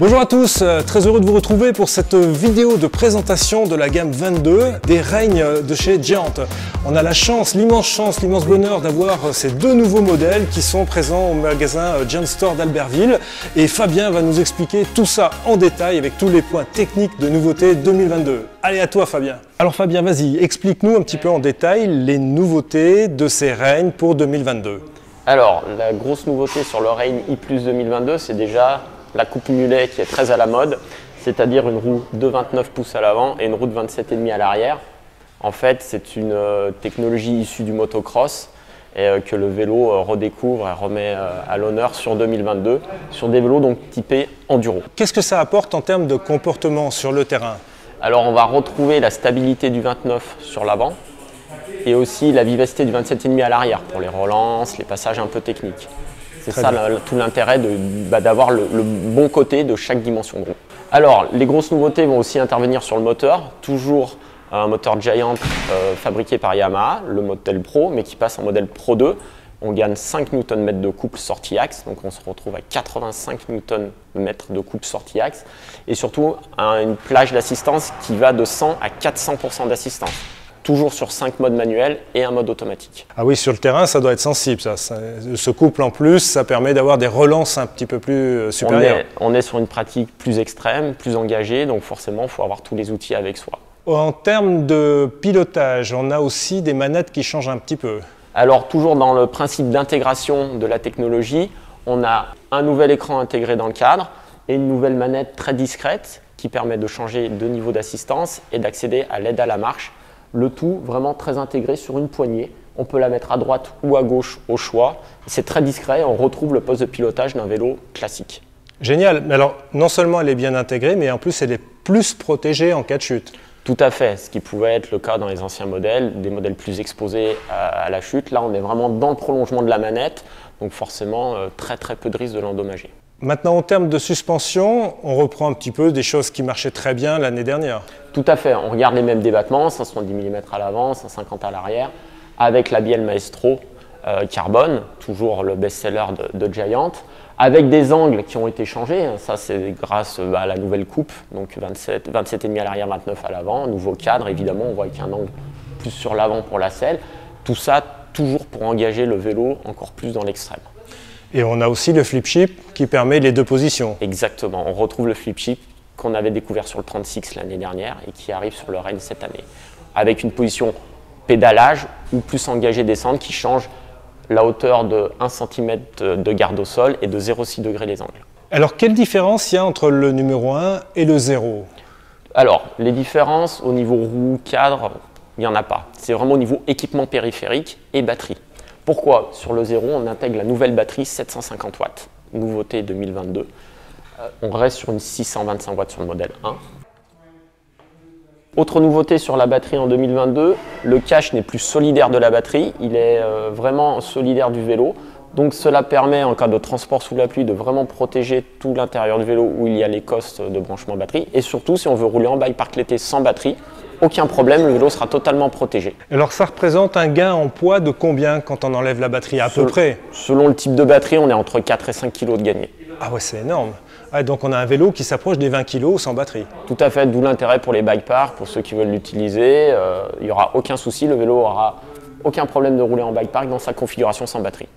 Bonjour à tous, très heureux de vous retrouver pour cette vidéo de présentation de la gamme 22 des règnes de chez Giant. On a la chance, l'immense bonheur d'avoir ces deux nouveaux modèles qui sont présents au magasin Giant Store d'Albertville et Fabien va nous expliquer tout ça en détail avec tous les points techniques de nouveautés 2022. Allez, à toi Fabien. Alors Fabien, vas-y, explique-nous un petit peu en détail les nouveautés de ces règnes pour 2022. Alors, la grosse nouveauté sur le Reign i+ 2022, c'est déjà la coupe mulet qui est très à la mode, c'est-à-dire une roue de 29 pouces à l'avant et une roue de 27,5 à l'arrière. En fait, c'est une technologie issue du motocross et que le vélo redécouvre et remet à l'honneur sur 2022, sur des vélos donc typés enduro. Qu'est-ce que ça apporte en termes de comportement sur le terrain? Alors, on va retrouver la stabilité du 29 sur l'avant et aussi la vivacité du 27,5 à l'arrière pour les relances, les passages un peu techniques. C'est ça tout l'intérêt d'avoir le bon côté de chaque dimension de roue. Alors, les grosses nouveautés vont aussi intervenir sur le moteur. Toujours un moteur Giant fabriqué par Yamaha, le modèle Pro, mais qui passe en modèle Pro 2. On gagne 5 Nm de couple sortie axe, donc on se retrouve à 85 Nm de couple sortie axe. Et surtout, une plage d'assistance qui va de 100 à 400% d'assistance. Toujours sur 5 modes manuels et un mode automatique. Ah oui, sur le terrain, ça doit être sensible. Ce couple en plus, ça permet d'avoir des relances un petit peu plus supérieures. On est sur une pratique plus extrême, plus engagée, donc forcément, il faut avoir tous les outils avec soi. En termes de pilotage, on a aussi des manettes qui changent un petit peu. Alors, toujours dans le principe d'intégration de la technologie, on a un nouvel écran intégré dans le cadre et une nouvelle manette très discrète qui permet de changer de niveau d'assistance et d'accéder à l'aide à la marche. Le tout vraiment très intégré sur une poignée. On peut la mettre à droite ou à gauche au choix. C'est très discret, on retrouve le poste de pilotage d'un vélo classique. Génial, mais alors non seulement elle est bien intégrée, mais en plus elle est plus protégée en cas de chute. Tout à fait, ce qui pouvait être le cas dans les anciens modèles, des modèles plus exposés à la chute. Là, on est vraiment dans le prolongement de la manette, donc forcément très peu de risque de l'endommager. Maintenant, en termes de suspension, on reprend un petit peu des choses qui marchaient très bien l'année dernière. Tout à fait, on regarde les mêmes débattements, 170 mm à l'avant, 150 à l'arrière, avec la bielle Maestro carbone, toujours le best-seller de Giant, avec des angles qui ont été changés. Ça, c'est grâce à la nouvelle coupe, donc 27,5 à l'arrière, 29 à l'avant, nouveau cadre, évidemment, on voit avec un angle plus sur l'avant pour la selle. Tout ça, toujours pour engager le vélo encore plus dans l'extrême. Et on a aussi le flip chip qui permet les deux positions. Exactement, on retrouve le flip chip qu'on avait découvert sur le 36 l'année dernière et qui arrive sur le Reign cette année. Avec une position pédalage ou plus engagée descente qui change la hauteur de 1 cm de garde au sol et de 0,6 degrés les angles. Alors quelle différence il y a entre le numéro 1 et le 0? Alors les différences au niveau roue, cadre, il n'y en a pas. C'est vraiment au niveau équipement périphérique et batterie. Pourquoi? Sur le 0, on intègre la nouvelle batterie 750 watts, nouveauté 2022. On reste sur une 625 watts sur le modèle 1. Autre nouveauté sur la batterie en 2022, le cache n'est plus solidaire de la batterie, il est vraiment solidaire du vélo. Donc cela permet en cas de transport sous la pluie de vraiment protéger tout l'intérieur du vélo où il y a les costes de branchement batterie. Et surtout si on veut rouler en bike park l'été sans batterie, aucun problème, le vélo sera totalement protégé. Alors ça représente un gain en poids de combien quand on enlève la batterie à peu près? Selon le type de batterie, on est entre 4 et 5 kg de gagné. Ah ouais, c'est énorme. Ah, donc on a un vélo qui s'approche des 20 kg sans batterie. Tout à fait, d'où l'intérêt pour les bike parks, pour ceux qui veulent l'utiliser. Il n'y aura aucun souci, le vélo aura aucun problème de rouler en bike park dans sa configuration sans batterie.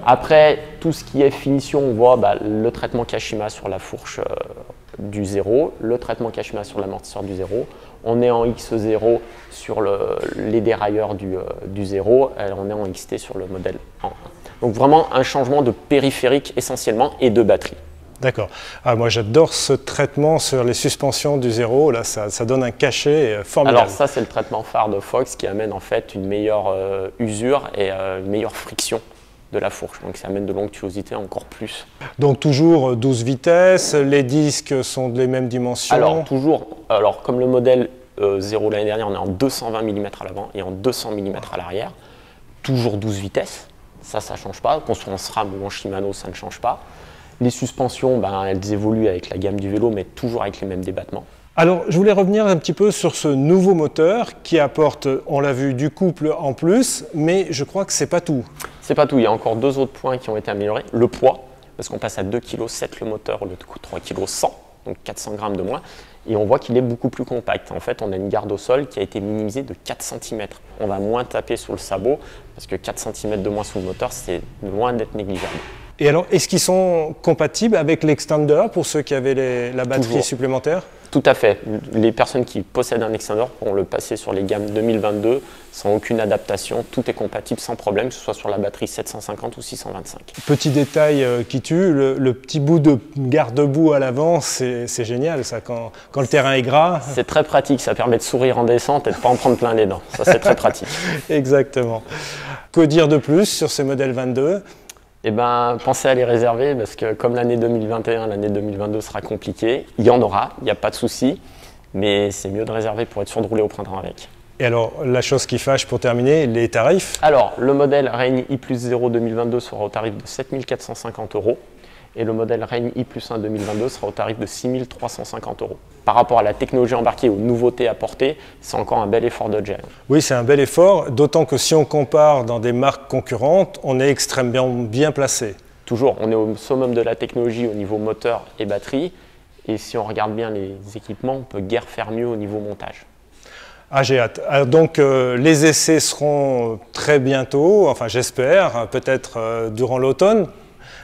Après, tout ce qui est finition, on voit le traitement Kashima sur la fourche du 0, le traitement Kashima sur l'amortisseur du 0. On est en X0 sur les dérailleurs du 0, et on est en XT sur le modèle 1. Donc vraiment un changement de périphérique essentiellement et de batterie. D'accord. Ah, moi j'adore ce traitement sur les suspensions du 0, là ça donne un cachet formidable. Alors ça c'est le traitement phare de Fox qui amène en fait une meilleure usure et une meilleure friction de la fourche, donc ça amène de l'onctuosité encore plus. Donc toujours 12 vitesses, les disques sont des mêmes dimensions? Alors comme le modèle 0 l'année dernière, on est en 220 mm à l'avant et en 200 mm à l'arrière, toujours 12 vitesses, ça ne change pas, qu'on soit en SRAM ou en Shimano, ça ne change pas. Les suspensions, elles évoluent avec la gamme du vélo, mais toujours avec les mêmes débattements. Alors, je voulais revenir un petit peu sur ce nouveau moteur qui apporte, on l'a vu, du couple en plus, mais je crois que c'est pas tout. C'est pas tout, il y a encore deux autres points qui ont été améliorés. Le poids, parce qu'on passe à 2,7 kg le moteur au lieu de 3,1 kg, donc 400 grammes de moins. Et on voit qu'il est beaucoup plus compact. En fait, on a une garde au sol qui a été minimisée de 4 cm. On va moins taper sur le sabot, parce que 4 cm de moins sous le moteur, c'est loin d'être négligeable. Et alors, est-ce qu'ils sont compatibles avec l'extender pour ceux qui avaient la batterie Toujours. supplémentaire? Tout à fait. Les personnes qui possèdent un extender pourront le passer sur les gammes 2022 sans aucune adaptation. Tout est compatible sans problème, que ce soit sur la batterie 750 ou 625. Petit détail qui tue, le petit bout de garde-boue à l'avant, c'est génial ça, quand le terrain est gras. C'est très pratique, ça permet de sourire en descente et de ne pas en prendre plein les dents. Ça, c'est très pratique. Exactement. Que dire de plus sur ces modèles 22? Eh ben, pensez à les réserver parce que comme l'année 2021, l'année 2022 sera compliquée. Il y en aura, il n'y a pas de souci, mais c'est mieux de réserver pour être sûr de rouler au printemps avec. Et alors, la chose qui fâche pour terminer, les tarifs? Alors, le modèle Reign i+0 2022 sera au tarif de 7 450 € et le modèle Reign i+1 2022 sera au tarif de 6 350 €. Par rapport à la technologie embarquée, aux nouveautés apportées, c'est encore un bel effort de Dodge. Oui, c'est un bel effort, d'autant que si on compare dans des marques concurrentes, on est extrêmement bien placé. Toujours, on est au summum de la technologie au niveau moteur et batterie. Et si on regarde bien les équipements, on peut guère faire mieux au niveau montage. Ah, j'ai hâte. Donc, les essais seront très bientôt, enfin j'espère, peut-être durant l'automne.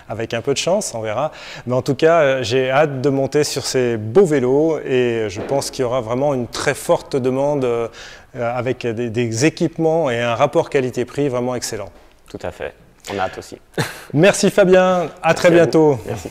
Avec un peu de chance, on verra. Mais en tout cas, j'ai hâte de monter sur ces beaux vélos et je pense qu'il y aura vraiment une très forte demande avec des équipements et un rapport qualité-prix vraiment excellent. Tout à fait. On a hâte aussi. Merci Fabien, à très bientôt. Merci.